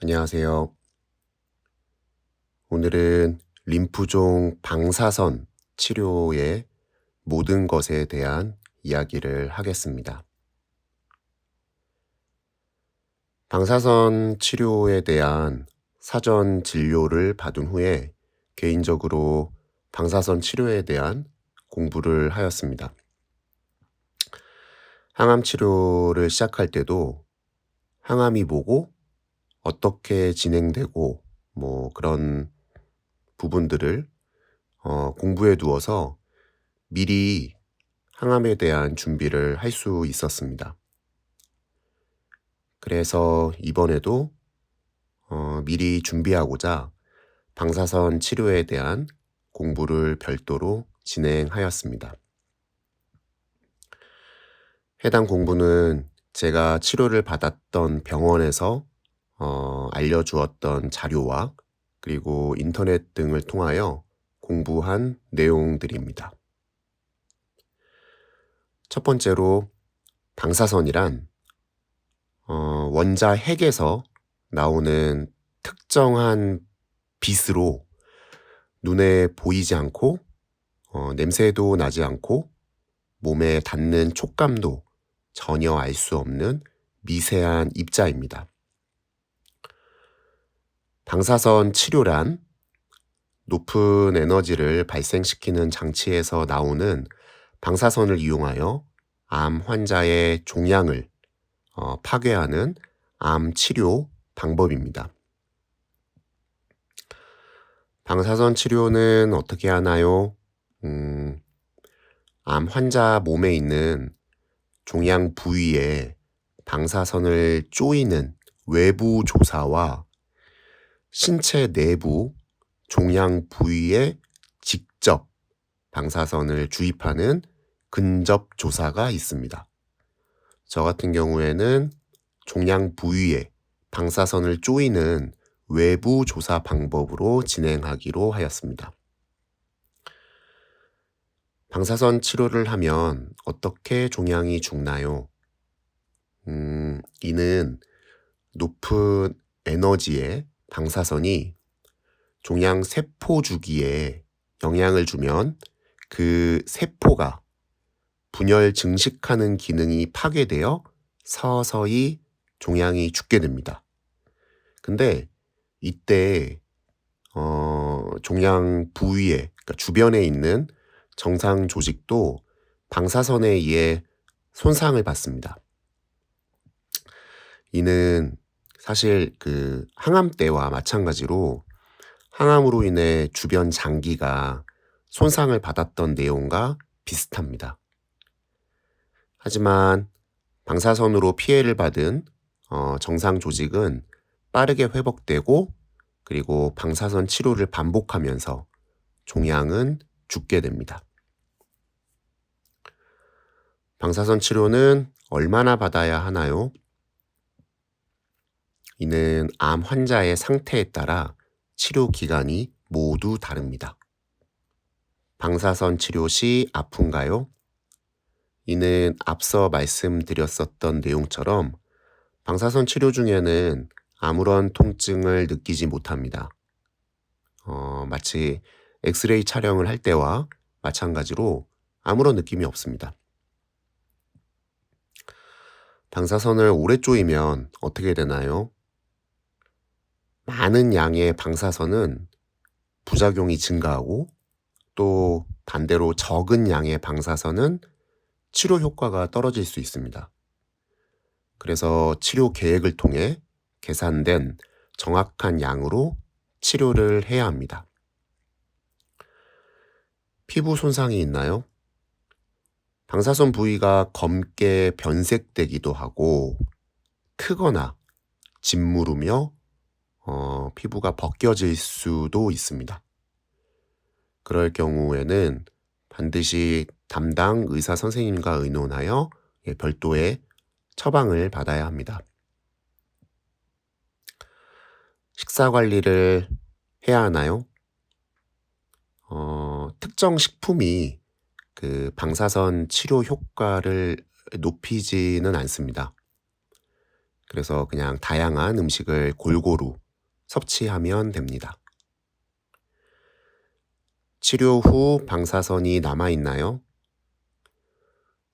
안녕하세요. 오늘은 림프종 방사선 치료의 모든 것에 대한 이야기를 하겠습니다. 방사선 치료에 대한 사전 진료를 받은 후에 개인적으로 방사선 치료에 대한 공부를 하였습니다. 항암 치료를 시작할 때도 항암이 뭐고 어떻게 진행되고 그런 부분들을 공부해 두어서 미리 항암에 대한 준비를 할 수 있었습니다. 그래서 이번에도 미리 준비하고자 방사선 치료에 대한 공부를 별도로 진행하였습니다. 해당 공부는 제가 치료를 받았던 병원에서 알려주었던 자료와 그리고 인터넷 등을 통하여 공부한 내용들입니다. 첫 번째로 방사선이란 원자 핵에서 나오는 특정한 빛으로 눈에 보이지 않고 냄새도 나지 않고 몸에 닿는 촉감도 전혀 알 수 없는 미세한 입자입니다. 방사선 치료란 높은 에너지를 발생시키는 장치에서 나오는 방사선을 이용하여 암 환자의 종양을 파괴하는 암 치료 방법입니다. 방사선 치료는 어떻게 하나요? 암 환자 몸에 있는 종양 부위에 방사선을 쪼이는 외부 조사와 신체 내부 종양 부위에 직접 방사선을 주입하는 근접 조사가 있습니다. 저 같은 경우에는 종양 부위에 방사선을 쪼이는 외부 조사 방법으로 진행하기로 하였습니다. 방사선 치료를 하면 어떻게 종양이 죽나요? 이는 높은 에너지의 방사선이 종양 세포 주기에 영향을 주면 그 세포가 분열 증식하는 기능이 파괴되어 서서히 종양이 죽게 됩니다. 근데 이때 종양 부위에, 그러니까 주변에 있는 정상 조직도 방사선에 의해 손상을 받습니다. 이는 사실 그 항암 때와 마찬가지로 항암으로 인해 주변 장기가 손상을 받았던 내용과 비슷합니다. 하지만 방사선으로 피해를 받은 정상 조직은 빠르게 회복되고 그리고 방사선 치료를 반복하면서 종양은 죽게 됩니다. 방사선 치료는 얼마나 받아야 하나요? 이는 암 환자의 상태에 따라 치료 기간이 모두 다릅니다. 방사선 치료 시 아픈가요? 이는 앞서 말씀드렸었던 내용처럼 방사선 치료 중에는 아무런 통증을 느끼지 못합니다. 마치 엑스레이 촬영을 할 때와 마찬가지로 아무런 느낌이 없습니다. 방사선을 오래 쪼이면 어떻게 되나요? 많은 양의 방사선은 부작용이 증가하고 또 반대로 적은 양의 방사선은 치료 효과가 떨어질 수 있습니다. 그래서 치료 계획을 통해 계산된 정확한 양으로 치료를 해야 합니다. 피부 손상이 있나요? 방사선 부위가 검게 변색되기도 하고 크거나 짓무르며 피부가 벗겨질 수도 있습니다. 그럴 경우에는 반드시 담당 의사 선생님과 의논하여 별도의 처방을 받아야 합니다. 식사 관리를 해야 하나요? 특정 식품이 그 방사선 치료 효과를 높이지는 않습니다. 그래서 그냥 다양한 음식을 골고루 섭취하면 됩니다. 치료 후 방사선이 남아있나요?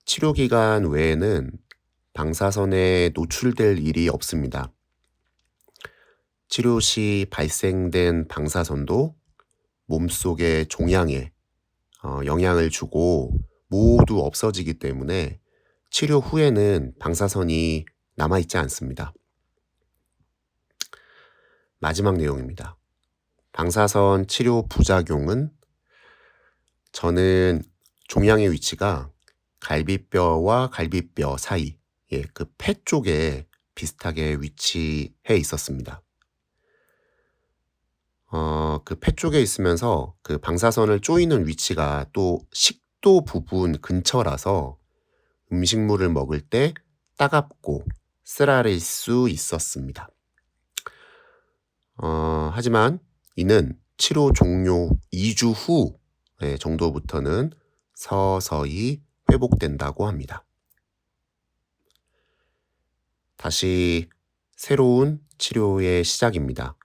치료 기간 외에는 방사선에 노출될 일이 없습니다. 치료 시 발생된 방사선도 몸속의 종양에 영향을 주고 모두 없어지기 때문에 치료 후에는 방사선이 남아있지 않습니다. 마지막 내용입니다. 방사선 치료 부작용은 저는 종양의 위치가 갈비뼈와 갈비뼈 사이, 그 폐 쪽에 비슷하게 위치해 있었습니다. 그 폐 쪽에 있으면서 그 방사선을 쪼이는 위치가 또 식도 부분 근처라서 음식물을 먹을 때 따갑고 쓰라릴 수 있었습니다. 하지만 이는 치료 종료 2주 후 정도부터는 서서히 회복된다고 합니다. 다시 새로운 치료의 시작입니다.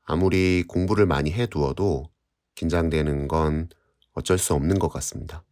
아무리 공부를 많이 해두어도 긴장되는 건 어쩔 수 없는 것 같습니다.